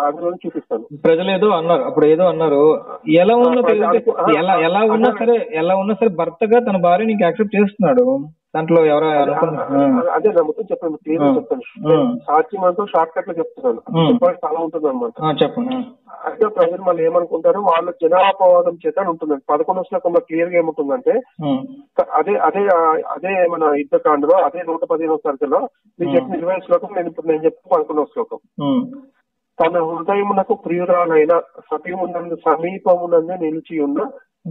అందులో చూపిస్తాను. ప్రజలు ఏదో అన్నారు, అప్పుడు ఏదో అన్నారు, ఎలా ఉన్నా సరే భర్తగా తన భార్య నీకు యాక్సెప్ట్ చేస్తున్నాడు. దాంట్లో ఎవరో అదే నా మొత్తం చెప్పండి, క్లియర్ గా చెప్తాను. సాధ్యమంతో షార్ట్ కట్ లో చెప్తున్నాను, చెప్పడానికి చాలా ఉంటుంది అనమాట. చెప్పండి. అయితే ప్రజలు మళ్ళీ ఏమనుకుంటారు, వాళ్ళ జనాపవాదం చేత ఉంటుంది. 11వ శ్లోకంలో క్లియర్ గా ఏముంటుందంటే అదే మన యుద్ధకాండలో అదే 115వ సరిగ్గా మీరు చెప్పిన 20వ శ్లోకం, నేను చెప్పిన 11వ శ్లోకం. తన హృదయమునకు ప్రియురాలైన సతీమునందు సమీపమునందే నిలిచి ఉన్న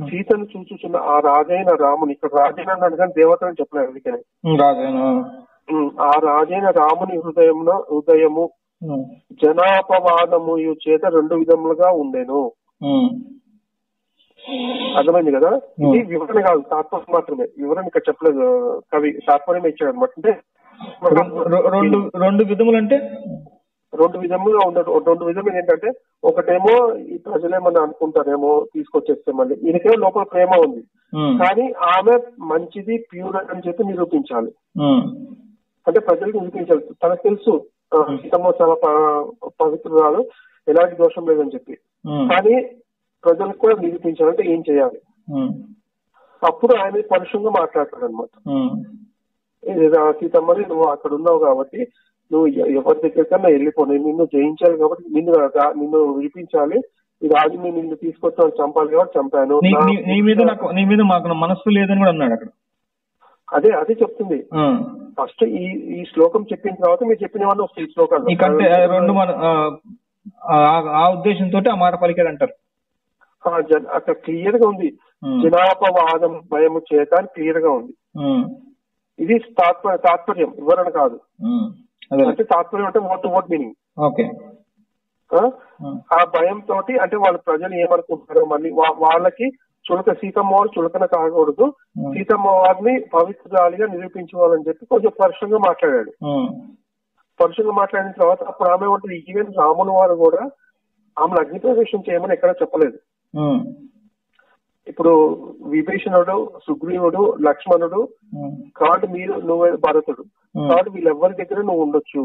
సీతను చూచుచున్న ఆ రాజైన రాముని, ఇక్కడ రాజైన అన్నాడు కానీ దేవత అని చెప్పలేదు అందుకని, ఆ రాజైన రాముని హృదయము జనాపవాదము చేత 2 విధములుగా ఉండేను. అర్థమైంది కదా? ఇది వివరణ కాదు, తాత్పర్యం మాత్రమే. వివరణ ఇక్కడ చెప్పలేదు కవి, తాత్పర్యం ఇచ్చాడు అనమాట. అంటే 2 విధములు అంటే 2 విధములుగా ఉండదు. 2 విధములు ఏంటంటే, ఒకటేమో ఈ ప్రజలేమన్నా అనుకుంటారేమో తీసుకొచ్చేస్తే మళ్ళీ, ఈయనకేమో లోపల ప్రేమ ఉంది కానీ ఆమె మంచిది ప్యూర్ అని చెప్పి నిరూపించాలి. అంటే ప్రజలకు నిరూపించాలి. తనకు తెలుసు సీతమ్మ చాలా పవిత్రురాలు, ఎలాంటి దోషం లేదని చెప్పి, కానీ ప్రజలకు కూడా నిరూపించాలంటే ఏం చేయాలి? అప్పుడు ఆయన పరుషంగా మాట్లాడతాడు అనమాట. సీతమ్మని నువ్వు అక్కడ ఉన్నావు కాబట్టి నువ్వు ఎవరి దగ్గరికన్నా వెళ్ళిపో, నేను నిన్ను జయించాలి కాబట్టి నిన్ను విడిపించాలి, ఈ రాజు నిన్ను తీసుకొచ్చి చంపాలి కాబట్టి చంపాను. నీ మీద మాకు మనస్సు లేదని కూడా అన్నాడు అక్కడ. అదే చెప్తుంది. ఫస్ట్ ఈ శ్లోకం చెప్పిన తర్వాత మీరు చెప్పిన వాళ్ళు వస్తాయి ఈ శ్లోకాలు. ఆ ఉద్దేశంతో ఆ మాట పలికాడు అంటారు. అక్కడ క్లియర్ గా ఉంది, జనాపవాదం భయము చేత అని క్లియర్ గా ఉంది. ఇది తాత్పర్యం, వివరణ కాదు. అంటే తాత్పర్యం అంటే వర్డ్ టు వర్డ్ మీనింగ్. ఆ భయం తోటి అంటే వాళ్ళ ప్రజలు ఏమనుకుంటారో, మళ్ళీ వాళ్ళకి సీతమ్మ వారు చులకన కాకూడదు, సీతమ్మ వారిని పవిత్రాలుగా నిరూపించుకోవాలని చెప్పి కొంచెం పరుషంగా మాట్లాడాడు. పరుషంగా మాట్లాడిన తర్వాత అప్పుడు ఆమె ఉంటుంది, ఈవెన్ రాముల వారు కూడా ఆమెను అగ్ని ప్రవేశం చేయమని ఎక్కడా చెప్పలేదు. ఇప్పుడు విభీషణుడు, సుగ్రీవుడు, లక్ష్మణుడు కాబట్టి నువ్వే భరతుడు కాబట్టి వీళ్ళెవరి దగ్గర నువ్వు ఉండొచ్చు,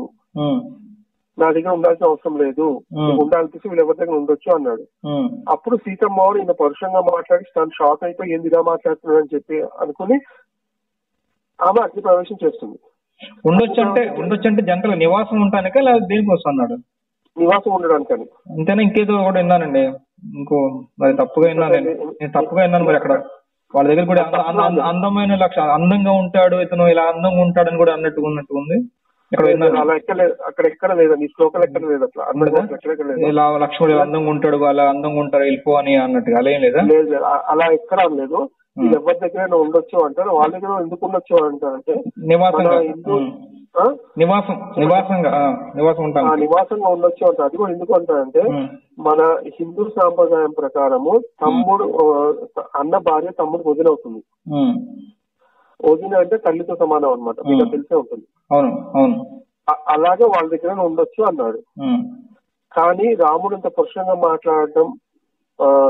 నా దగ్గర ఉండాల్సిన అవసరం లేదు, నువ్వు ఉండాలనిపిస్తే వీళ్ళెవరి దగ్గర ఉండొచ్చు అన్నాడు. అప్పుడు సీతమ్మ వాడు ఈయన పరుషంగా మాట్లాడి తను షాక్ అయిపోయి ఎందుగా మాట్లాడుతున్నాడు అని చెప్పి అనుకుని ఆమె అగ్ని ప్రవేశం చేస్తుంది. ఉండొచ్చు అంటే జంటలు నివాసం ఉంటానిక లేదా దేనికోసం అన్నాడు? నివాసం ఉండడానికని. అంతేనా? ఇంకేదో కూడా విన్నానండి, ఇంకో మరి తప్పుగా విన్నాను, నేను తప్పుగా విన్నాను. మరి అక్కడ వాళ్ళ దగ్గర కూడా అందమైన అందంగా ఉంటాడు ఇతను, ఇలా అందంగా ఉంటాడని కూడా అన్నట్టు ఉంది. అలా అక్కడ ఎక్కడ లేదు, ఈ శ్లోకాలు ఎక్కడ లేదు అట్లా. ఇలా లక్ష్మణుడు అందంగా ఉంటాడు, అలా అందంగా ఉంటారు వెళ్ళిపో అని అన్నట్టుగా అలా ఏం లేదా? లేదు, అలా ఎక్కడ అనలేదు. వీళ్ళు ఎవరి దగ్గర ఉండొచ్చు అంటారు, వాళ్ళ దగ్గర ఎందుకు ఉండొచ్చు అంటారంటే నివాసంగా ఉండొచ్చు అంటారు. అది కూడా ఎందుకు అంటారంటే మన హిందూ సాంప్రదాయం ప్రకారము తమ్ముడు అన్న భార్య తమ్ముడు వదిన అవుతుంది. వదిన అంటే తల్లితో సమానం అనమాట, మీకు తెలిసే ఉంటుంది. అలాగే వాళ్ళ దగ్గర ఉండొచ్చు అన్నాడు. కానీ రాముడు ఇంత పురుషంగా మాట్లాడడం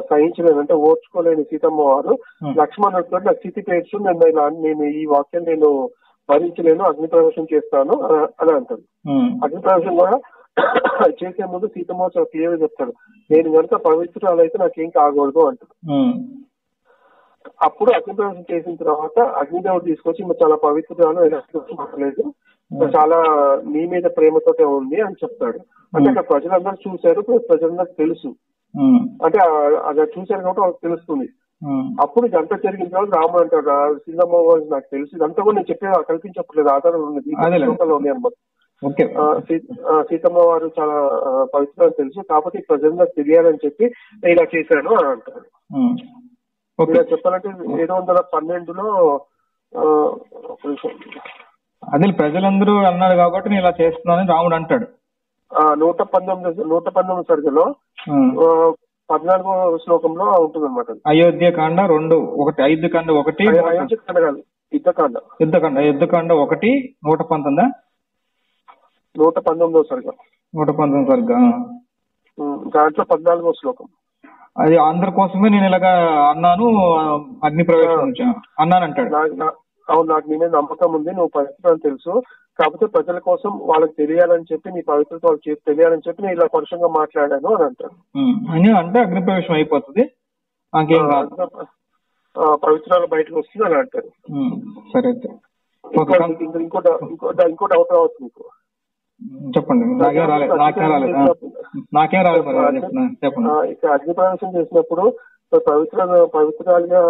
సహించలేదంటే ఓర్చుకోలేని సీతమ్మ వారు లక్ష్మణుడితో నా స్థితి పేర్చు, నేను ఈ వాక్యం నేను భరించలేను, అగ్ని ప్రవేశం చేస్తాను అని అంటాడు. అగ్ని ప్రవేశం కూడా చేసే ముందు సీతమ్మ చాలా క్లియర్ గా చెప్తాడు, నేను కనుక పవిత్రాలైతే నాకేం కాకూడదు అంటాడు. అప్పుడు అగ్ని ప్రవేశం చేసిన తర్వాత అగ్నిదేవుడు తీసుకొచ్చి చాలా పవిత్రాలు మాట్లాడలేదు, చాలా నీ మీద ప్రేమతోటే ఉంది అని చెప్తాడు. అంటే అక్కడ ప్రజలందరూ చూశారు, ప్రజలందరూ తెలుసు, అంటే అక్కడ చూశారు కాబట్టి వాళ్ళకి తెలుస్తుంది. అప్పుడు ఇదంతా జరిగిన తర్వాత రాముడు అంటాడు, సీతమ్మ నాకు తెలుసు, ఇదంతా కూడా నేను చెప్పే కల్పించట్లేదు, ఆధారం ఉన్నది ఉన్నాయి అనమాట. సీతమ్మ వారు చాలా పవిత్రం తెలుసు కాబట్టి ప్రజలందరూ తెలియాలని చెప్పి ఇలా చేశాను అని అంటాడు. ఇలా చెప్పాలంటే 712లో అదే ప్రజలందరూ అన్నారు కాబట్టి నేను ఇలా చేస్తున్నానని రాముడు అంటాడు. 119 సరిగ్గా 14వ శ్లోకంలో ఉంటుంది అనమాట. అయోధ్యకాండ 2 1 5 అయోధ్యకాండ కాదు, యుద్ధకాండ 1 119 119 సరిగ్గా దాంట్లో 14వ శ్లోకం. అది అందరి కోసమే నేను ఇలాగా అన్నాను, అగ్ని ప్రవేశం అన్నాను అంటాడు. అవును, నాకు నీ మీద నమ్మకం ఉంది, నువ్వు పవిత్రం తెలుసు, కాకపోతే ప్రజల కోసం వాళ్ళకి తెలియాలని చెప్పి నీ పవిత్రత వాళ్ళకి తెలియాలని చెప్పి నేను ఇలా పరుషంగా మాట్లాడాను అని అంటాడు. అంటే అగ్ని ప్రవేశం అయిపోతుంది, పవిత్రాలు బయటకు వస్తుంది అని అంటారు. సరే, ఇంకో డౌట్ రావచ్చు మీకు. చెప్పండి. ఇక అగ్ని ప్రవేశం చేసినప్పుడు పవిత్రాలుగా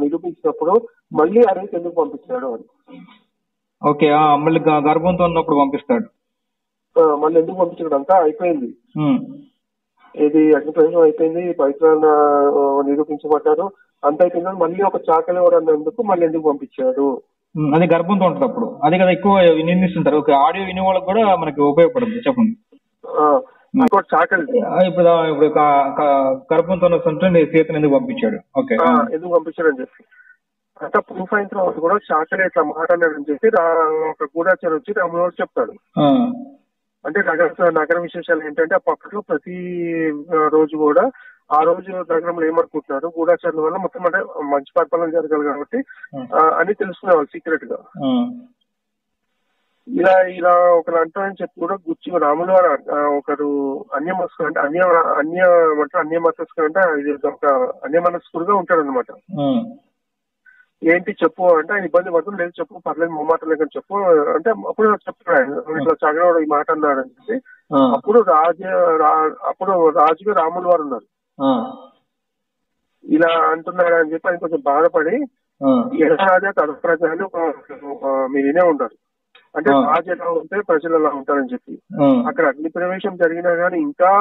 నిరూపించినప్పుడు మళ్ళీ అడవికి ఎందుకు పంపిస్తాడు అని. ఓకే, మళ్ళీ గర్భంతో ఉన్నప్పుడు పంపిస్తాడు. మళ్ళీ ఎందుకు పంపించాడు, అంతా అయిపోయింది. ఇది అగ్నిప్రవేశం అయిపోయింది, పవిత్రాలను నిరూపించబడ్డారు, అంత అయిపోయింది. మళ్ళీ ఒక చాకలి ఎవరన్నందుకు మళ్ళీ ఎందుకు పంపించాడు? అది గర్భంతో ఉంటుంది అప్పుడు, అది కదా ఎక్కువ నిందిస్తుంటారు. ఒక ఆడియో వినే వాళ్ళకి కూడా మనకి ఉపయోగపడుతుంది. చెప్పండి. చాకలి ఇప్పుడు గర్భంతో వస్తుంటే సీతను ఎందుకు పంపించాడు, ఓకే ఎందుకు పంపించాడు అని చెప్పి అంతా ప్రూఫ్ అయిన తర్వాత కూడా చాకలి ఇట్లా మాట్లాడాడని చెప్పి ఒక గూఢాచారి వచ్చి రాముడు చెప్తాడు. అంటే నగర విశేషాలు ఏంటంటే అప్పట్లో ప్రతి రోజు కూడా ఆ రోజు నగరంలో ఏమనుకుంటున్నారు, గూఢాచారుల వల్ల మొత్తం అంటే మంచి పరిపాలన జరగాలి కాబట్టి అని తెలుసుకునేవాళ్ళు సీక్రెట్ గా. ఇలా ఇలా ఒకరు అంటారని చెప్పి కూడా గుచ్చి రాములు వారు ఒకరు అన్యమనస్కుడు అంటే అన్యమనస్కుడు అంటే ఇది ఒక అన్యమనస్కుడుగా ఉంటాడు అనమాట. ఏంటి చెప్పు అంటే ఆయన ఇబ్బంది పడుతుంది, లేదు చెప్పు పర్లేదు మొమ్మాట లేదని చెప్పు అంటే అప్పుడు చెప్తాడు ఆయన ఇట్లా చగడవాడు ఈ మాట అన్నాడు అని చెప్పి. అప్పుడు రాజుగా రాములు వారు ఉన్నారు. ఇలా అంటున్నాడు అని చెప్పి ఆయన కొంచెం బాధపడి రాజా తన ప్రజ అని మీరు వినే ఉంటారు. అంటే రాజు ఎలా ఉంటే ప్రజలు ఎలా ఉంటారని చెప్పి అక్కడ అగ్ని ప్రవేశం జరిగినా గానీ ఇంకా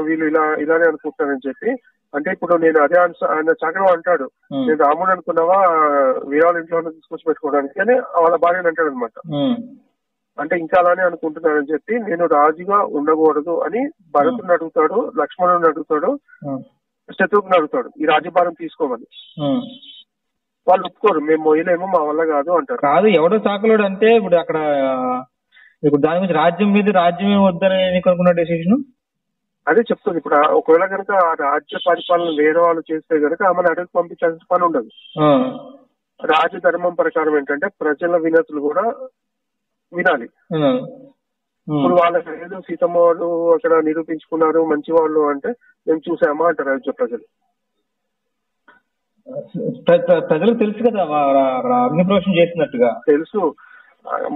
వీళ్ళు ఇలానే అనుకుంటారని చెప్పి. అంటే ఇప్పుడు నేను అదే ఆయన చక్రం అంటాడు, నేను రాముడు అనుకున్నావా వీరాల ఇంట్లో తీసుకొచ్చి పెట్టుకోవడానికి అని వాళ్ళ భార్యని అంటాడు అనమాట. అంటే ఇంకా అలానే అనుకుంటున్నారని చెప్పి నేను రాజుగా ఉండకూడదు అని భరతుని అడుగుతాడు, లక్ష్మణుని అడుగుతాడు, శత్రుఘ్ని అడుగుతాడు ఈ రాజ్యభారం తీసుకోమని. వాళ్ళు ఒప్పుకోరు, మేము మొయ్యలేము మా వల్ల కాదు అంటారు. కాదు ఎవడో చాకలోడు అంటే ఇప్పుడు అక్కడ ఇప్పుడు దాని గురించి రాజ్యమే వద్దని అనుకున్న డెసిషన్ అదే చెప్తుంది. ఇప్పుడు ఒకవేళ కనుక ఆ రాజ్య పరిపాలన వేరే వాళ్ళు చేస్తే కనుక ఆమెను అడవికి పంపించాల్సిన పని ఉండదు. రాజధర్మం ప్రకారం ఏంటంటే ప్రజల వినతులు కూడా వినాలి. ఇప్పుడు వాళ్ళకి ఏదో సీతమ్మ వాళ్ళు అక్కడ నిరూపించుకున్నారు మంచి వాళ్ళు అంటే మేము చూసామా అంటారు రాజ్య ప్రజలు. ప్రజలకు తెలుసు కదా అగ్నిప్రవేశం చేసినట్టుగా తెలుసు.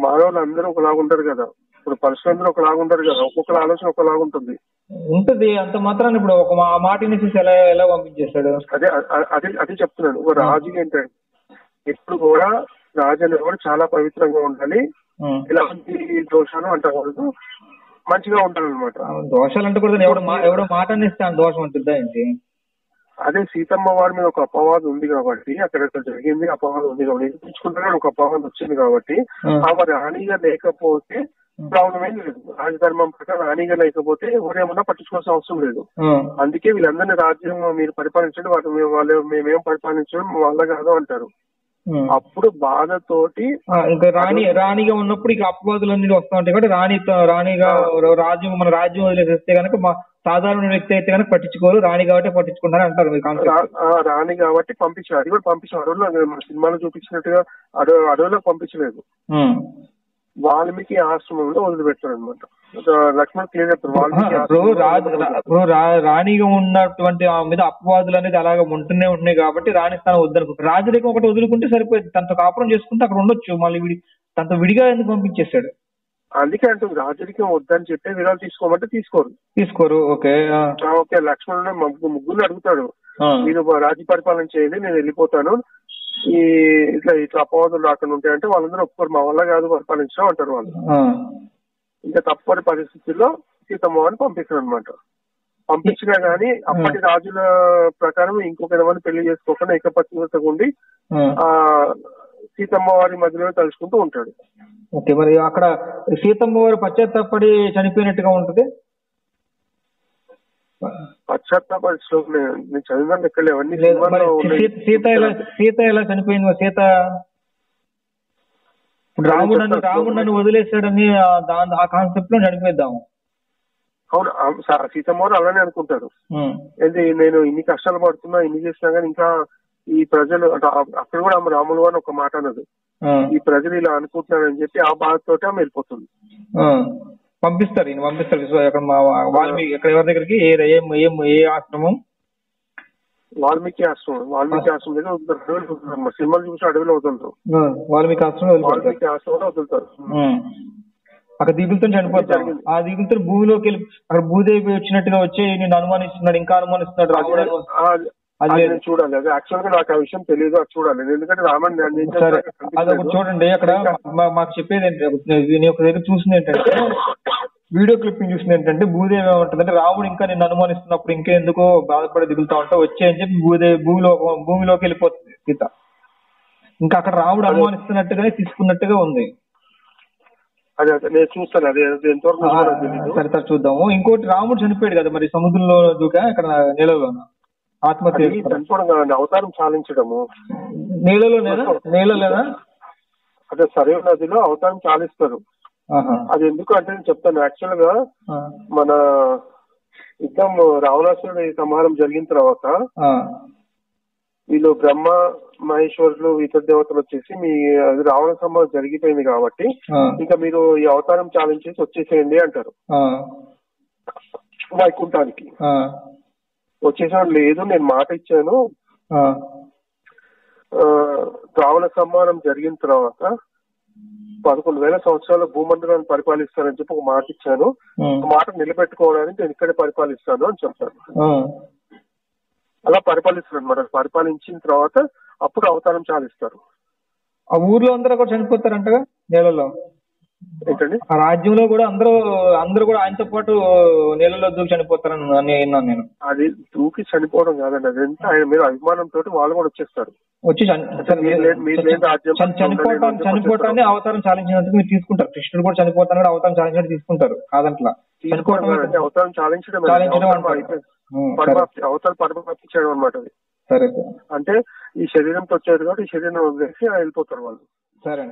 మానవులు అందరూ ఒకలాగా ఉంటారు కదా, ఇప్పుడు పరశురందరూ ఒకలాగా ఉంటారు కదా, ఒక్కొక్కరు ఆలోచన ఒకలాగా ఉంటుంది. అంత మాత్రాన్ని ఇప్పుడు ఒక మాట ఎలా పంపించేస్తాడు. అదే చెప్తున్నాను. ఒక రాజు ఏంటంటే ఎప్పుడు కూడా రాజు అనేది కూడా చాలా పవిత్రంగా ఉండాలి, ఇలాంటి దోషాలు అంటకూడదు, మంచిగా ఉండాలి అనమాట. దోషాలు అంటకూడదు, ఎవడో మాట అనేస్తాను దోషం అంటుందా ఏంటి. అదే సీతమ్మ వారి మీద ఒక అపవాదం ఉంది కాబట్టి అక్కడ జరిగింది, అపవాదం ఉంది కాబట్టి నిరూపించుకుంటున్నాడు, ఒక అపవాదం వచ్చింది కాబట్టి ఆమె రాణిగా లేకపోతే ప్రాబ్లం ఏం లేదు. రాజధర్మం ప్రకారం రాణిగా లేకపోతే ఎవరేమన్నా పట్టించుకోవాల్సిన అవసరం లేదు. అందుకే వీళ్ళందరినీ రాజ్యం మీరు పరిపాలించండి, వాళ్ళు మేమేం పరిపాలించడం వాళ్ళ కాదు అంటారు. అప్పుడు బాధతోటి ఇంకా రాణిగా ఉన్నప్పుడు ఇక అపవాదులన్నీ వస్తూ ఉంటాయి కాబట్టి రాణిగా మన రాజ్యం వదిలేస్తే కనుక సాధారణ వ్యక్తి అయితే కనుక పట్టించుకోరు, రాణి కాబట్టి పట్టించుకుంటారు అంటారు. రాణి కాబట్టి పంపించారు, అది కూడా పంపించారు. అడవుల్లో మన సినిమాలో చూపించినట్టుగా అడవులకు పంపించలేదు, వాల్మీకి ఆశ్రమంలో వదిలిపెట్టారు అనమాట. లక్ష్మణ్ క్లియర్ చెప్తారు. రాణిగా ఉన్నటువంటి ఆమె మీద అపవాదులు అనేది అలాగే ఉంటున్నాయి కాబట్టి రాణి స్థానం వద్దనుకుంటారు. రాజులకి ఒకటి వదులుకుంటే సరిపోయింది, తనతో కాపురం చేసుకుంటే అక్కడ ఉండొచ్చు, మళ్ళీ తనతో విడిగా ఎందుకు పంపించేస్తాడు. అందుకే అంటుంది రాజరికం వద్దని చెప్పి విరాలు తీసుకోమంటే తీసుకోరు. ఓకే లక్ష్మణుడు ముగ్గురు అడుగుతాడు, మీరు రాజ్య పరిపాలన చేయండి నేను వెళ్ళిపోతాను, ఇట్లా అపవాదులు రాకుండా ఉంటాయంటే వాళ్ళందరూ ఒప్పుకోరు, మా వల్ల కాదు పరిపాలించడం అంటారు వాళ్ళు. ఇంకా తప్పని పరిస్థితుల్లో సీతమ్మ అని పంపిస్తారు అనమాట. పంపించినా గానీ అప్పటి రాజుల ప్రకారం ఇంకొక ఏమైనా పెళ్లి చేసుకోకుండా ఏకపత్నిగా ఉండి ఆ సీతమ్మ వారి మధ్యలో తలుచుకుంటూ ఉంటాడు. ఓకే, మరి అక్కడ సీతమ్మ వారు పశ్చాత్తాపడి చనిపోయినట్టుగా ఉంటుంది. పశ్చాత్తాపడి శ్లోకం నేను చదివిన లెక్కలు అవన్నీ. సీత ఎలా చనిపోయింది? సీత రాముడని వదిలేసాడని ఆ కాన్సెప్ట్ లో చనిపోయిద్దాము. అవును, సీతమ్మ వారు అలానే అనుకుంటారు. ఏంటి నేను ఇన్ని కష్టాలు పడుతున్నా, ఇన్ని చేసినా గానీ ఇంకా ఈ ప్రజలు అక్కడ కూడా ఆమె రాములు అని ఒక మాట అన్నది, ఈ ప్రజలు ఇలా అనుకుంటున్నారని చెప్పి ఆ బాధతోటి ఆమె వెళ్ళిపోతుంది. పంపిస్తారు వాల్మీకి ఎక్కడ ఎవరి దగ్గరికి ఏ ఆశ్రమం? వాల్మీకి ఆశ్రమం దగ్గర వదులుతారు. సినిమాలు చూసి అడవిలో వదులుతారు. వాల్మీకి ఆశ్రమంలో వదులుతారు. అక్కడ దిగులతో చనిపోతారు. ఆ దిగులతో భూమిలోకి వెళ్ళి అక్కడ భూదేవి వచ్చినట్టుగా వచ్చి నేను అనుమానిస్తున్నాడు, ఇంకా అనుమానిస్తున్నాడు. అది నేను చూడాలి. అది యాక్చువల్ గా నాకు ఆ విషయం తెలియదు, అది చూడాలి. ఎందుకంటే రామన్ సరే అదొకటి చూడండి. అక్కడ మాకు చెప్పేది ఏంటంటే నేను ఒక దగ్గర చూసింది ఏంటంటే, వీడియో క్లిప్పింగ్ చూసింది ఏంటంటే, భూదేవి ఏమంటుందంటే రాముడు ఇంకా నిన్ను అనుమానిస్తున్నప్పుడు ఇంకెందుకో బాధపడి దిగులుతా ఉంటా వచ్చే అని చెప్పి భూదేవి భూమిలోకి వెళ్ళిపోతుంది సీత. ఇంకా అక్కడ రాముడు అనుమానిస్తున్నట్టుగానే తీసుకున్నట్టుగా ఉంది. అదే నేను చూస్తాను, అదే ఎంతవరకు. సరే సార్ చూద్దాము. ఇంకోటి రాముడు చనిపోయాడు కదా మరి సముద్రంలో దూకా ఇక్కడ నీళ్ళలో ఆత్మహత్య చనిపోవడం, అవతారం చాలించడము. నీళ్ళ లేదా అదే సరైన నదిలో అవతారం చాలిస్తారు. అది ఎందుకు అంటే నేను చెప్తాను. యాక్చువల్ గా మన యుద్ధం రావణాసురుడి సంహారం జరిగిన తర్వాత వీళ్ళు బ్రహ్మ మహేశ్వరులు ఇతర దేవతలు వచ్చేసి మీ రావణ సంహారం జరిగిపోయింది కాబట్టి ఇంకా మీరు ఈ అవతారం చాలించేసి వచ్చేసేయండి అంటారు వైకుంఠానికి. వచ్చేసాడు, లేదు నేను మాట ఇచ్చాను, రావణ సంహారం జరిగిన తర్వాత 11,000 సంవత్సరాలు భూమండలాన్ని పరిపాలిస్తానని చెప్పి ఒక మాట ఇచ్చాను, మాట నిలబెట్టుకోవడానికి నేను ఇక్కడే పరిపాలిస్తాను అని చెప్తాను. అలా పరిపాలిస్తారు అనమాట. పరిపాలించిన తర్వాత అప్పుడు అవతారం చాలిస్తారు. ఆ ఊర్లో అందరూ కూడా చనిపోతారంటగా నీళ్ళలో. ఏంటండి? ఆ రాజ్యంలో కూడా అందరూ కూడా ఆయనతో పాటు నీళ్ళలో దూకి చనిపోతారని విన్నాను నేను. అది దూకి చనిపోవడం కాదండి, అదంతా ఆయన మీద అభిమానంతో వాళ్ళు కూడా వచ్చేస్తారు. వచ్చి చనిపోవటాన్ని అవతారం చాలించినట్టు మీరు తీసుకుంటారు. కృష్ణుడు కూడా చనిపోతాను అవతారం చాలించినట్టు తీసుకుంటారు. కాదంట్లా అవతారం చాలించడం అవతారం పరిమాప్తి చేయడం అనమాట. అది సరే అంటే ఈ శరీరంతో వచ్చారు కాబట్టి ఈ శరీరం వదిలేసి వెళ్ళిపోతారు వాళ్ళు. సరే.